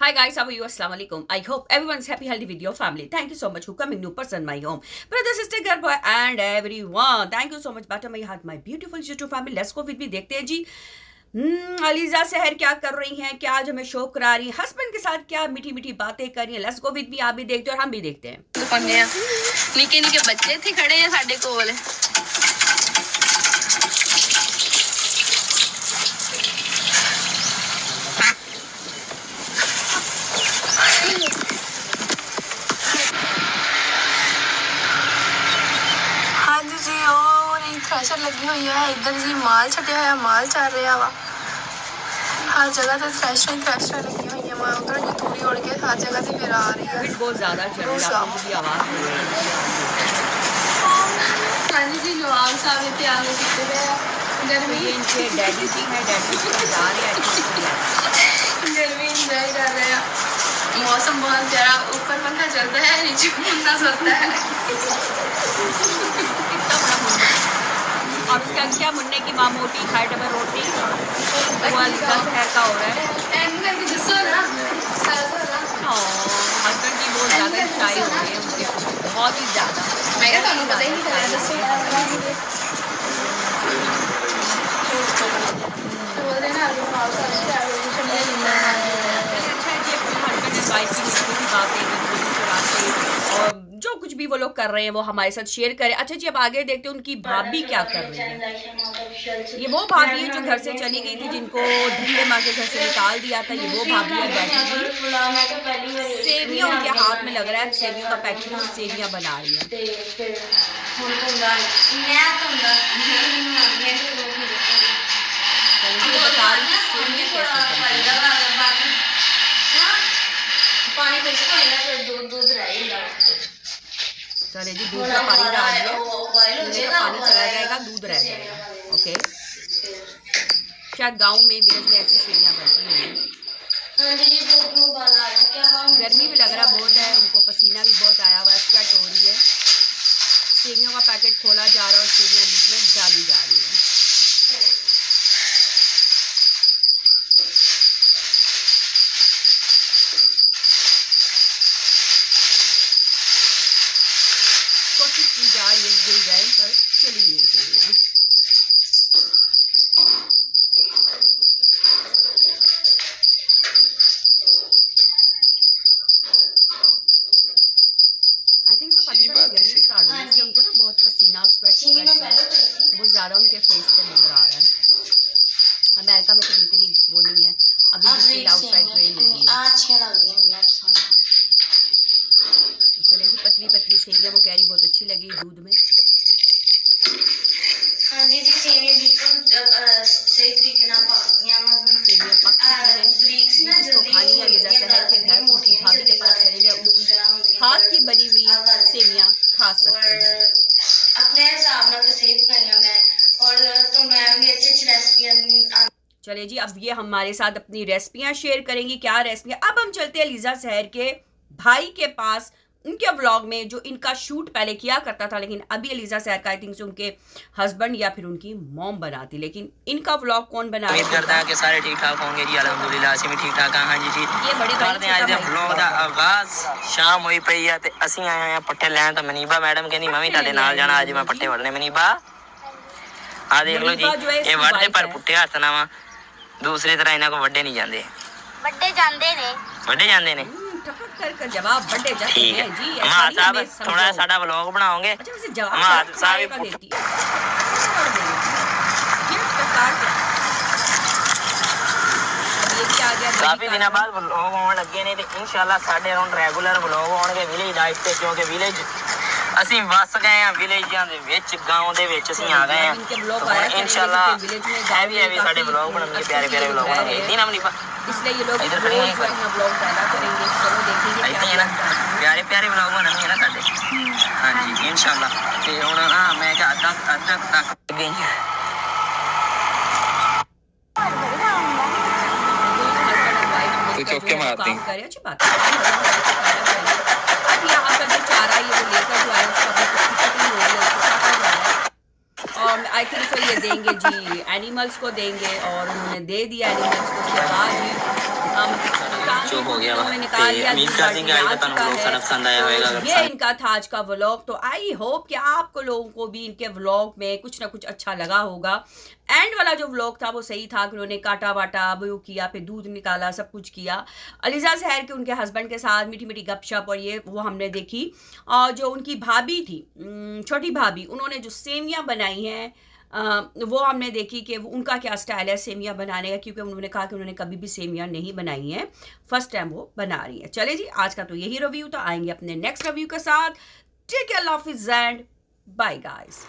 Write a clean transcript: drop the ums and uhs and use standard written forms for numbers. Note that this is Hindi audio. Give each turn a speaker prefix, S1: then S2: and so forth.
S1: Hi guys, how are you? Assalamu alaikum. I hope everyone's happy, healthy with your family. Thank you so much for coming new person my home. Brother, sister, girl, boy and everyone. Thank you so much. Bata my heart, my beautiful YouTube family. Let's go with me. देखते हैं जी अलीजा सहर क्या कर रही हैं, क्या आज हमें शो करा रही हैं, हस्बैंड के साथ क्या मीठी मीठी बातें कर रही हैं। Let's go with me. आप भी देखते हो और हम भी देखते हैं।
S2: निके निके बच्चे थे खड़े हैं साडे कोल। थ्रैशर लगी हुई है इधर जी, माल छटिया हुआ माल चल रहा वा। हर जगह से थ्रैशर लगी हुई है। मैं उधर जी थोड़ी उड़ के हर जगह से फिर आ रही है।
S1: बहुत ज्यादा चल रही है, आपको भी आवाज हो रही है।
S2: हां जी नवाब साहब इतने आगे कितने हैं। गर्मी
S1: इनके डैडी जी है, डैडी जी जा रहे हैं,
S2: गर्मी एंजॉय कर रहे हैं। मौसम बहुत प्यारा, ऊपर पंखा चलता है, नीचे मुन्ना सोता है।
S1: और उसका क्या मुन्ने की माँ मोटी खाए डबल रोटी वो अलीजा सहर का हो रहा है। हस्बैंड की बहुत ज़्यादा शाई हो रही है उनके, बहुत ही ज़्यादा। और जो कुछ भी वो लोग कर रहे हैं वो हमारे साथ शेयर करें। अच्छा जी, अब आगे देखते हैं उनकी भाभी क्या कर रही है। ये वो भाभी है जो घर से चली गई थी, जिनको धक्के मार के घर से निकाल दिया था। ये वो भाभी है बैठी हुई, सेवियां उनके हाथ में लग रहा है, सेवियों का पैकेट में सेवियां बना रही है। बता रही चले जी, दूध का पानी डाल दिया, पानी चला जाएगा, दूध रह जाएगा। ओके, शायद गांव में विलेज में ऐसी सेवियां बनती हैं। गर्मी भी लग रहा बहुत है उनको, पसीना भी बहुत आया हुआ है, स्वेट हो रही है। सेवियों का पैकेट खोला जा रहा है और सेवियां बीच में डाली जा रही है। कोशिश की जा रही है गिर जाए, पर चली गई सेवियां। उनको ना बहुत पसीना स्वेट बहुत ज़्यादा उनके फेस पे नजर आ रहा है। अमेरिका में तो इतनी वो नहीं है अभी, आउटसाइड रेन हो रही है। चले जी, पतली पतली सेवियां वो कह रही बहुत अच्छी लगी दूध में।
S2: हाँ जी सेवियां बिल्कुल सही तरीके से
S1: सेवियां पक चुकी हैं। जिसको खानी है अलीजा सहर के घर उनकी भाभी के पास चले जाए, उनकी हाथ की बनी हुई सेवियां खा सकते हैं।
S2: अपने हिसाब में तो सही बनाया मैं, और तो मैं भी अच्छी रेसिपियां।
S1: चले जी, अब ये हमारे साथ अपनी रेसिपियां शेयर करेंगी। क्या रेसिपियां? अब हम चलते हैं अलीजा सहर के भाई के पास, उनके व्लॉग में जो इनका शूट पहले किया करता था, लेकिन अभी अलीजा सहर का आई थिंक से उनके हस्बैंड या फिर उनकी मॉम बनाती, लेकिन इनका व्लॉग कौन बना रहा है?
S3: उम्मीद करता है कि सारे ठीक ठाक होंगे जी, अल्हम्दुलिल्लाह ਅਸੀਂ ਵੀ ਠੀਕ ਠਾਕ ਹਾਂ ਜੀ।
S1: ये बड़े
S3: ਕਰਦੇ ਹਾਂ ਅੱਜ ਦੇ ਵਲੌਗ ਦਾ ਆਗਾਜ਼। ਸ਼ਾਮ ਹੋਈ ਪਈ ਆ ਤੇ ਅਸੀਂ ਆਏ ਹੋਏ ਆ ਪੱਠੇ ਲੈਣ, ਤਾਂ ਮਨੀਬਾ ਮੈਡਮ ਕਹਿੰਦੀ ਮੈਂ ਵੀ ਤੁਹਾਡੇ ਨਾਲ ਜਾਣਾ, ਅੱਜ ਮੈਂ ਪੱਠੇ ਵੜਨੇ। ਮਨੀਬਾ ਆ ਦੇਖ ਲਓ ਜੀ, ਇਹ ਵੱਢਦੇ ਪਰ ਪੁੱਠੇ ਹੱਥ ਨਾਲ ਵਾ, ਦੂਸਰੀ ਤਰ੍ਹਾਂ ਇਹਨਾਂ ਕੋ ਵੱਡੇ ਨਹੀਂ ਜਾਂਦੇ।
S2: ਵੱਡੇ ਜਾਂਦੇ ਨੇ
S1: कर जवाब बड़े जाते हैं जी।
S3: मां साहब थोड़ा साडा व्लॉग बनाओगे?
S1: अच्छा वैसे जवाब
S3: मां साहब
S1: देती है
S3: काफी दिन बाद व्लॉग आने लगे ने, ते इंशाल्लाह साडे अराउंड रेगुलर व्लॉग आउणगे विलेज लाइफ ते, क्योंकि विलेज ਅਸੀਂ ਵਸ ਗਏ ਆ, ਵਿਲੇਜਾਂ ਦੇ ਵਿੱਚ ਗਾਉਂ ਦੇ ਵਿੱਚ ਅਸੀਂ ਆ ਗਏ ਆ। इंशाल्लाह हैवी साडे व्लॉग बनणगे, प्यारे प्यारे व्लॉग बनणगे। इतनी ना मनीबा,
S1: इसलिए ये लोग इधर खड़े हैं, व्लॉग डाला करेंगे। चलो देखेंगे
S3: ऐसे ही ना प्यारे प्यारे व्लॉग बनणगे ना साडे। हां जी इंशाल्लाह। ते हुन हां मैं कहा अद्धा तक गई
S1: तो चौके मारती करे। अच्छी बात है। अब यहाँ का जो चारा ये वो लेकर जो आया उसका भी कुछ नहीं हो रही है, और आई थिंक सो ये देंगे जी एनिमल्स को देंगे, और उन्होंने दे दिया एनिमल्स को। उसके बाद ही काम
S3: गया वा।
S1: निकाल लिया।
S3: उम्मीद करते हैं कि आज का ਤੁਹਾਨੂੰ व्लॉग सारा पसंद आया होगा।
S1: ये इनका था आज का व्लॉग। तो आई होप कि आपको लोगों को भी इनके व्लॉग में कुछ ना कुछ अच्छा लगा होगा। एंड वाला जो व्लॉग था वो सही था कि उन्होंने काटा वाटा वो किया, फिर दूध निकाला, सब कुछ किया। अलीजा सहर के उनके हस्बैंड के साथ मीठी मीठी गपशप और ये वो हमने देखी। और जो उनकी भाभी थी, छोटी भाभी, उन्होंने जो सेवियां बनाई हैं वो हमने देखी कि उनका क्या स्टाइल है सेवियां बनाने का, क्योंकि उन्होंने कहा कि उन्होंने कभी भी सेवियां नहीं बनाई हैं, फर्स्ट टाइम वो बना रही है। चले जी, आज का तो यही रिव्यू था। आएंगे अपने नेक्स्ट रिव्यू के साथ। टेक केयर, अल्लाह हाफिज़ एंड बाय गाइस।